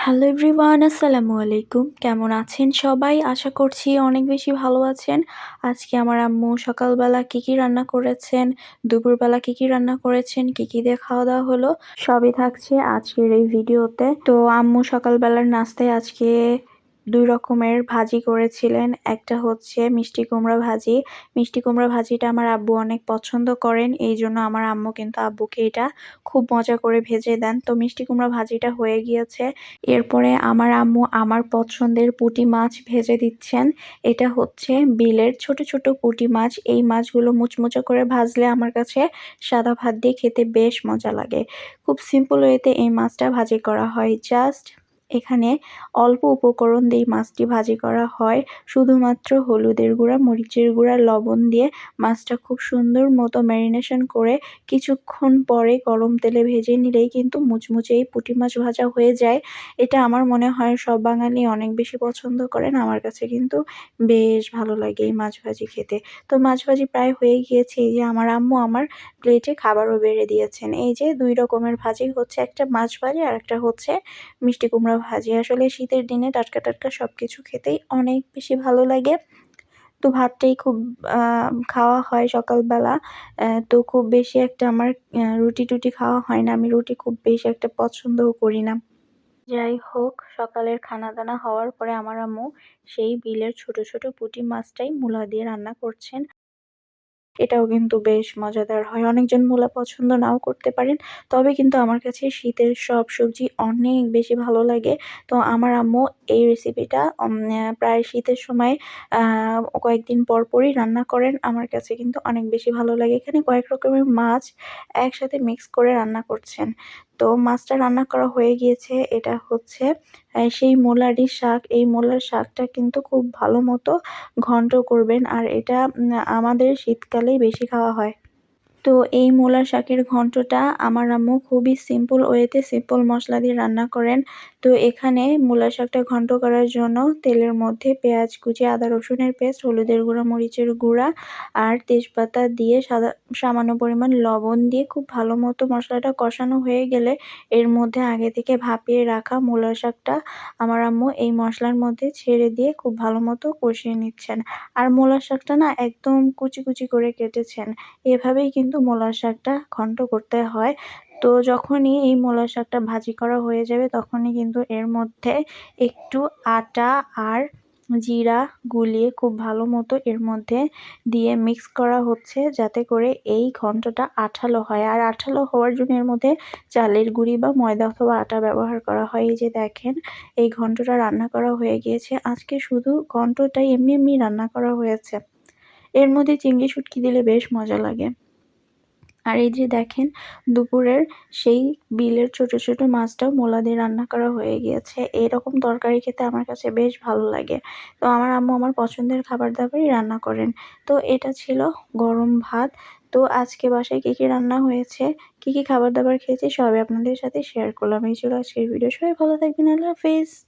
Hello everyone, আসসালামু আলাইকুম। কেমন আছেন সবাই? আশা করছি অনেক বেশি ভালো আছেন। আজকে আমার আম্মু সকালবেলা কি রান্না করেছেন, দুপুরবেলা কি রান্না করেছেন, কি দিয়ে খাওয়া-দাওয়া হলো, সবই থাকছে আজকের এই ভিডিওতে। তো আম্মু সকালবেলার নাস্তায় আজকে ২ রকমের ভাজি করেছিলেন। একটা হচ্ছে মিষ্টি কুমড়া ভাজি। মিষ্টি কুমড়া ভাজিটা আমার আব্বু অনেক পছন্দ করেন। এইজন্য আমার আম্মু কিন্তু আব্বুকে এটা খুব মজা করে ভেজে দেন। তো মিষ্টি কুমড়া ভাজিটা হয়ে গিয়েছে। এরপরে আমার আম্মু আমার পছন্দের পুঁটি মাছ ভেজে দিচ্ছেন। এটা হচ্ছে বিলের ছোট ছোট পুঁটি মাছ। এই মাছগুলো মুচমুচে করে ভাজলে আমার কাছে সাদা ভাত দিয়ে খেতে বেশ মজা লাগে। খুব সিম্পল ওয়েতে এই মাছটা ভাজি করা হয়। জাস্ট এখানে অল্প উপকরণ দিয়ে মাছটি ভাজি করা হয়। শুধুমাত্র হলুদের গুঁড়া, মরিচের গুঁড়া, লবণ দিয়ে মাছটা খুব সুন্দর মতো ম্যারিনেশন করে কিছুক্ষণ পরে গরম তেলে ভেজে নিলেই কিন্তু মুচমুচে এই পুঁটি মাছ ভাজা হয়ে যায়। এটা আমার মনে হয় সব বাঙালি অনেক বেশি পছন্দ করেন। আমার কাছে কিন্তু বেশ ভালো লাগে এই মাছ ভাজি খেতে। তো মাছ ভাজি প্রায় হয়ে গিয়েছে। এই যে আমার আম্মু আমার প্লেটে খাবারও বেড়ে দিয়েছেন। এই যে ২ রকমের ভাজি হচ্ছে, একটা মাছ ভাজি আর একটা হচ্ছে মিষ্টি কুমড়া ভাজি। আসলে শীতের দিনে টাটকা টাটকা সবকিছু খেতেই অনেক বেশি ভালো লাগে। তো ভাতটাই খুব খাওয়া হয় সকালবেলা। তো খুব বেশি একটা আমার রুটি-টুটি খাওয়া হয় না। আমি রুটি খুব বেশি একটা পছন্দও করি না। যাই হোক, সকালের খানা-দানা হওয়ার পরে আমার আম্মু সেই বিলের ছোট ছোট পুঁটি মাছটাই মূলা দিয়ে রান্না করছেন। এটাও কিন্তু বেশ মজাদার হয়। অনেকজন মূলা পছন্দ নাও করতে পারেন। তবে কিন্তু আমার কাছে শীতের সব সবজি অনেক বেশি ভালো লাগে। তো আমার আম্মু এই রেসিপিটা প্রায় শীতের সময় আ কয়েকদিন পরই রান্না করেন। আমার কাছে কিন্তু অনেক বেশি ভালো লাগে। এখানে কয়েক রকমের মাছ একসাথে মিক্স করে রান্না করছেন। তো মাছটা রান্না করা হয়ে গিয়েছে। এটা হচ্ছে সেই মূলারই শাক। এই মূলার শাকটা কিন্তু খুব ভালো মতো ঘন্ট করবেন। আর এটা আমাদের শীতকালেই বেশি খাওয়া হয়। তো এই মূলা শাকের ঘন্টটা আমার আম্মু খুবই সিম্পল ওয়েতে সিম্পল মসলা দিয়ে রান্না করেন। তো এখানে মূলা শাকটা ঘন্ট করার জন্য তেলের মধ্যে পেঁয়াজ কুচি, আদা রসুনের পেস্ট, হলুদের গুঁড়া, মরিচের গুঁড়া আর তেজপাতা দিয়ে সামান্য পরিমাণ লবণ দিয়ে খুব ভালো মতো মশলাটা কষানো হয়ে গেলে এর মধ্যে আগে থেকে ভাপিয়ে রাখা মূলা শাকটা আমার আম্মু এই মশলার মধ্যে ছেড়ে দিয়ে খুব ভালো মতো কষিয়ে নিচ্ছেন। আর মূলা শাকটা না একদম কুচি কুচি করে কেটেছেন। এভাবেই কিন্তু মূলার শাকটা ঘন্ট করতে হয়। তো যখনই এই মূলার শাকটা ভাজি করা হয়ে যাবে তখনই কিন্তু এর মধ্যে একটু আটা আর জিরা গুলিয়ে খুব ভালো মতো এর মধ্যে দিয়ে মিক্স করা হচ্ছে, যাতে করে এই ঘন্টটা আঠালো হয়। আর আঠালো হওয়ার জন্য এর মধ্যে চালের গুঁড়ি বা ময়দা অথবা আটা ব্যবহার করা হয়। এই যে দেখেন, এই ঘন্টটা রান্না করা হয়ে গিয়েছে। আজকে শুধু ঘন্টটাই এমনি এমনি রান্না করা হয়েছে। এর মধ্যে চিংড়ি শুটকি দিলে বেশ মজা লাগে। আর এই যে দেখেন, দুপুরের সেই বিলের ছোট ছোট মাছটাও মূলা দিয়ে রান্না করা হয়ে গিয়েছে। এরকম তরকারি খেতে আমার কাছে বেশ ভালো লাগে। তো আমার আম্মু আমার পছন্দের খাবার-দাবারই রান্না করেন। তো এটা ছিল গরম ভাত। তো আজকে বাসায় কি রান্না হয়েছে, কি খাবার-দাবার খেয়েছি সবই আপনাদের সাথে শেয়ার করলাম। এই ছিল আজকের ভিডিও। সবাই ভালো থাকবেন। আল্লাহ হাফেজ।